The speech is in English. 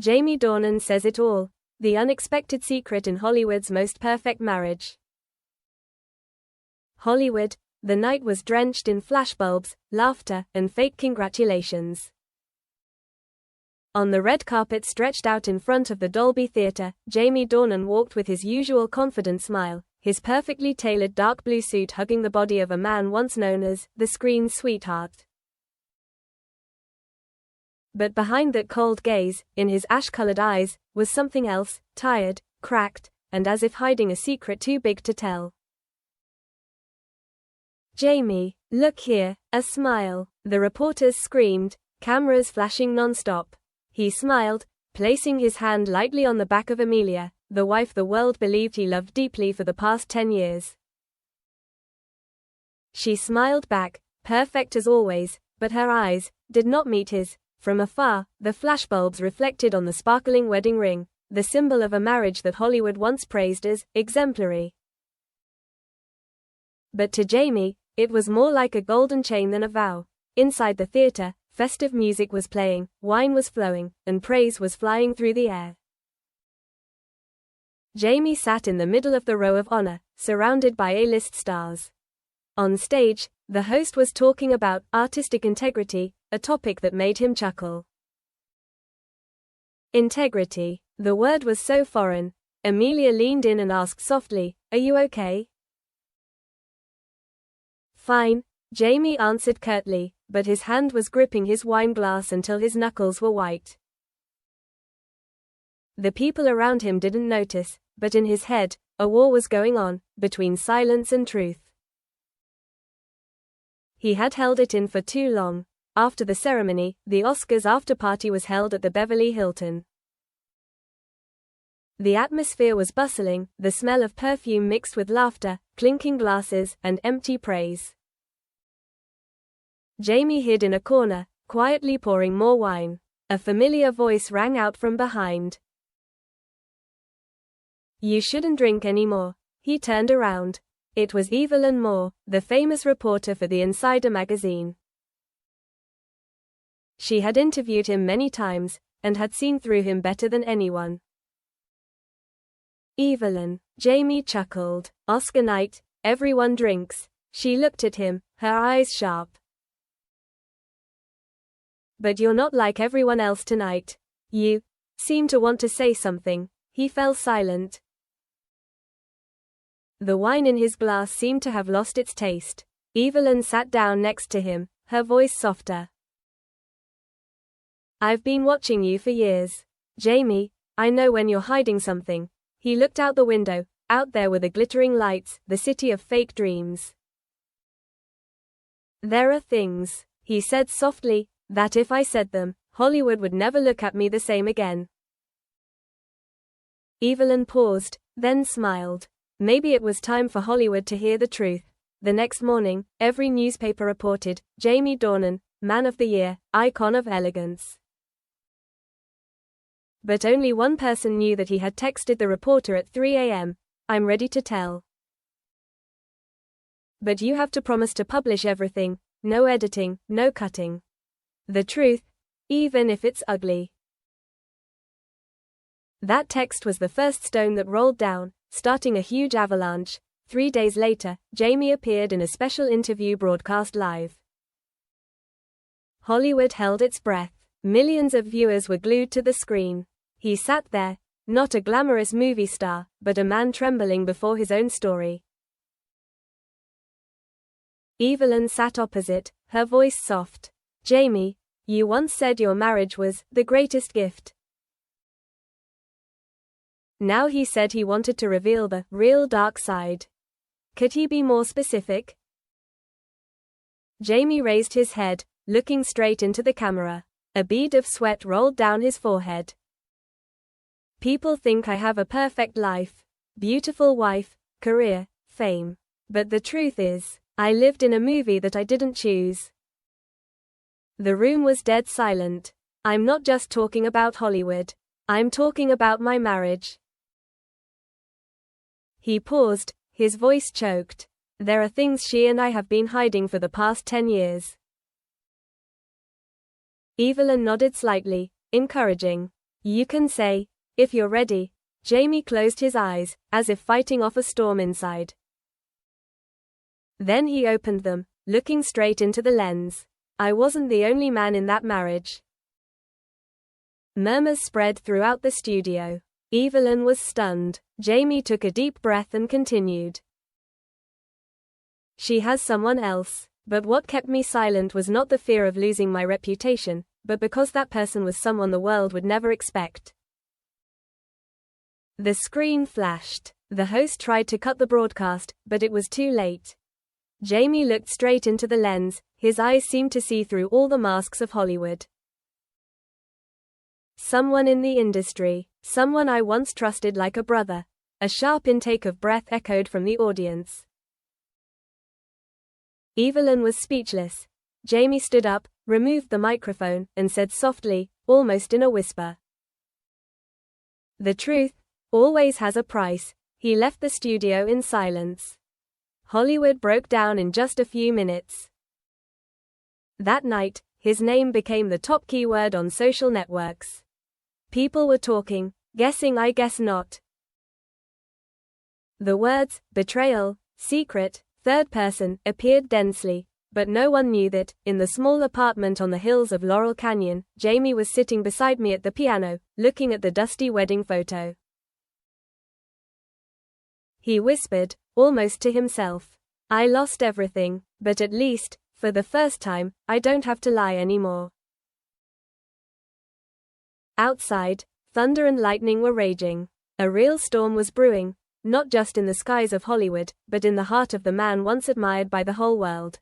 Jamie Dornan says it all. The unexpected secret in Hollywood's most perfect marriage. Hollywood. The night was drenched in flashbulbs, laughter, and fake congratulations. On the red carpet stretched out in front of the Dolby Theatre, Jamie Dornan walked with his usual confident smile, his perfectly tailored dark blue suit hugging the body of a man once known as the screen's sweetheart. But behind that cold gaze, in his ash-colored eyes, was something else, tired, cracked, and as if hiding a secret too big to tell. "Jamie, look here," a smile. The reporters screamed, cameras flashing non-stop. He smiled, placing his hand lightly on the back of Amelia, the wife the world believed he loved deeply for the past 10 years. She smiled back, perfect as always, but her eyes did not meet his. From afar, the flashbulbs reflected on the sparkling wedding ring, the symbol of a marriage that Hollywood once praised as exemplary. But to Jamie, it was more like a golden chain than a vow. Inside the theater, festive music was playing, wine was flowing, and praise was flying through the air. Jamie sat in the middle of the row of honor, surrounded by A-list stars. On stage, the host was talking about artistic integrity, a topic that made him chuckle. Integrity. The word was so foreign. Amelia leaned in and asked softly, "Are you okay?" "Fine," Jamie answered curtly, but his hand was gripping his wine glass until his knuckles were white. The people around him didn't notice, but in his head, a war was going on, between silence and truth. He had held it in for too long. After the ceremony, the Oscars after-party was held at the Beverly Hilton. The atmosphere was bustling, the smell of perfume mixed with laughter, clinking glasses, and empty praise. Jamie hid in a corner, quietly pouring more wine. A familiar voice rang out from behind. "You shouldn't drink anymore." He turned around. It was Evelyn Moore, the famous reporter for the Insider magazine. She had interviewed him many times, and had seen through him better than anyone. "Evelyn," Jamie chuckled. "Oscar night, everyone drinks." She looked at him, her eyes sharp. "But you're not like everyone else tonight. You seem to want to say something." He fell silent. The wine in his glass seemed to have lost its taste. Evelyn sat down next to him, her voice softer. "I've been watching you for years. Jamie, I know when you're hiding something." He looked out the window. Out there were the glittering lights, the city of fake dreams. "There are things," he said softly, "that if I said them, Hollywood would never look at me the same again." Evelyn paused, then smiled. Maybe it was time for Hollywood to hear the truth. The next morning, every newspaper reported, Jamie Dornan, Man of the Year, icon of elegance. But only one person knew that he had texted the reporter at 3 a.m., "I'm ready to tell. But you have to promise to publish everything, no editing, no cutting. The truth, even if it's ugly." That text was the first stone that rolled down, starting a huge avalanche. 3 days later, Jamie appeared in a special interview broadcast live. Hollywood held its breath. Millions of viewers were glued to the screen. He sat there, not a glamorous movie star, but a man trembling before his own story. Evelyn sat opposite, her voice soft. "Jamie, you once said your marriage was the greatest gift." Now he said he wanted to reveal the real dark side. Could he be more specific? Jamie raised his head, looking straight into the camera. A bead of sweat rolled down his forehead. "People think I have a perfect life. Beautiful wife, career, fame. But the truth is, I lived in a movie that I didn't choose." The room was dead silent. "I'm not just talking about Hollywood. I'm talking about my marriage." He paused, his voice choked. "There are things she and I have been hiding for the past 10 years. Evelyn nodded slightly, encouraging. You can say, if you're ready. Jamie closed his eyes, as if fighting off a storm inside. Then he opened them, looking straight into the lens. I wasn't the only man in that marriage. Murmurs spread throughout the studio. Evelyn was stunned. Jamie took a deep breath and continued. She has someone else. But what kept me silent was not the fear of losing my reputation, but because that person was someone the world would never expect. The screen flashed. The host tried to cut the broadcast, but it was too late. Jamie looked straight into the lens. His eyes seemed to see through all the masks of Hollywood. Someone in the industry. Someone I once trusted like a brother. A sharp intake of breath echoed from the audience. Evelyn was speechless. Jamie stood up, removed the microphone, and said softly, almost in a whisper. The truth always has a price. He left the studio in silence. Hollywood broke down in just a few minutes. That night, his name became the top keyword on social networks. People were talking, guessing I guess not. The words, betrayal, secret, third person, appeared densely, but no one knew that, in the small apartment on the hills of Laurel Canyon, Jamie was sitting beside me at the piano, looking at the dusty wedding photo. He whispered, almost to himself. I lost everything, but at least, for the first time, I don't have to lie anymore. Outside, thunder and lightning were raging. A real storm was brewing, not just in the skies of Hollywood, but in the heart of the man once admired by the whole world.